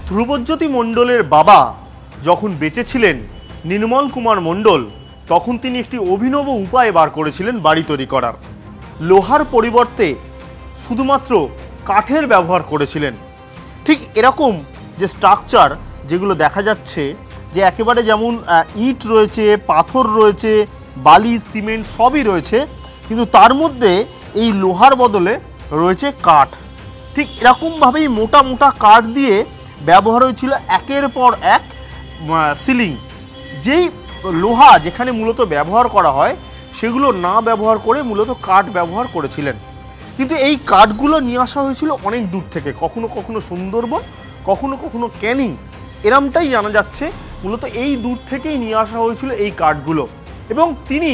ধ্রুবজ্যোতি মণ্ডলের বাবা যখন বেঁচে ছিলেন নির্মল কুমার মণ্ডল, তখন তিনি একটি অভিনব উপায় বার করেছিলেন বাড়ি তৈরি করার। লোহার পরিবর্তে শুধুমাত্র কাঠের ব্যবহার করেছিলেন। ঠিক এরকম যে স্ট্রাকচার যেগুলো দেখা যাচ্ছে, যে একেবারে যেমন ইট রয়েছে, পাথর রয়েছে, বালি, সিমেন্ট সবই রয়েছে, কিন্তু তার মধ্যে এই লোহার বদলে রয়েছে কাঠ। ঠিক এরকমভাবেই মোটা মোটা কাঠ দিয়ে ব্যবহার হয়েছিল একের পর এক সিলিং। যেই লোহা যেখানে মূলত ব্যবহার করা হয় সেগুলো না ব্যবহার করে মূলত কাঠ ব্যবহার করেছিলেন। কিন্তু এই কাঠগুলো নিয়ে আসা হয়েছিল অনেক দূর থেকে, কখনো কখনো সুন্দরবন, কখনো কখনো ক্যানিং, এরমটাই জানা যাচ্ছে। মূলত এই দূর থেকেই নিয়ে আসা হয়েছিল এই কাঠগুলো। এবং তিনি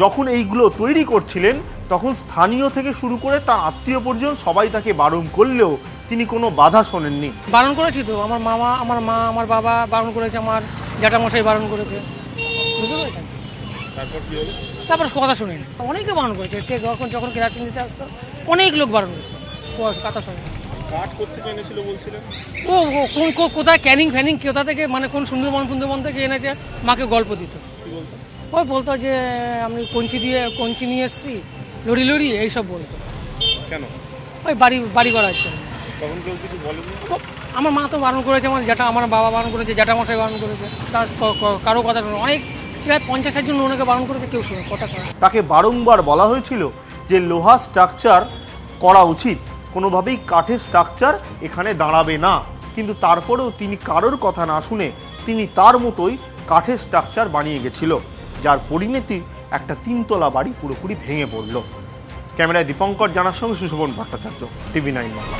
যখন এইগুলো তৈরি করছিলেন তখন স্থানীয় থেকে শুরু করে তার আত্মীয় পরিজন সবাই তাকে বারণ করলেও তিনি কোনো বাধা শোনেননি। বারণ করেছি তো, আমার মামা, আমার মা, আমার বাবা বারণ করেছে, আমার জ্যাঠামশাই বারণ করেছে, বুঝতে পেরেছেন? তারপর কথা শুনিনি, অনেকে বারণ করেছে। যখন কেরাসিন দিতে আসতো অনেক লোক বারণ করেছে, কথা শুনে। ও কোথায় ক্যানিং ফ্যানিং কোথা থেকে, মানে কোন সুন্দরবন থেকে এনেছে, মাকে গল্প দিত। ওই বলতো যে আমি কঞ্চি নিয়ে এসেছি, লড়ি এইসব বলতো। কেন? ওই বাড়ি করার জন্য। আমার মা তো বারণ করেছে, আমার বাবা বারণ করেছে, জ্যাঠামশাই বারণ করেছে, কারো কথা শোনো। অনেক প্রায় 50-60 জন ওনাকে বারণ করেছে, কেউ শুনে কথা শোনে। তাকে বারংবার বলা হয়েছিল যে লোহা স্ট্রাকচার করা উচিত, কোনোভাবেই কাঠের স্ট্রাকচার এখানে দাঁড়াবে না। কিন্তু তারপরেও তিনি কারোর কথা না শুনে তিনি তার মতোই কাঠের স্ট্রাকচার বানিয়ে গেছিল, যার পরিণতি একটা 3তলা বাড়ি পুরোপুরি ভেঙে পড়ল। ক্যামেরায় দীপঙ্কর জানার সঙ্গে সুশোভন ভট্টাচার্য, TV9 বাংলা।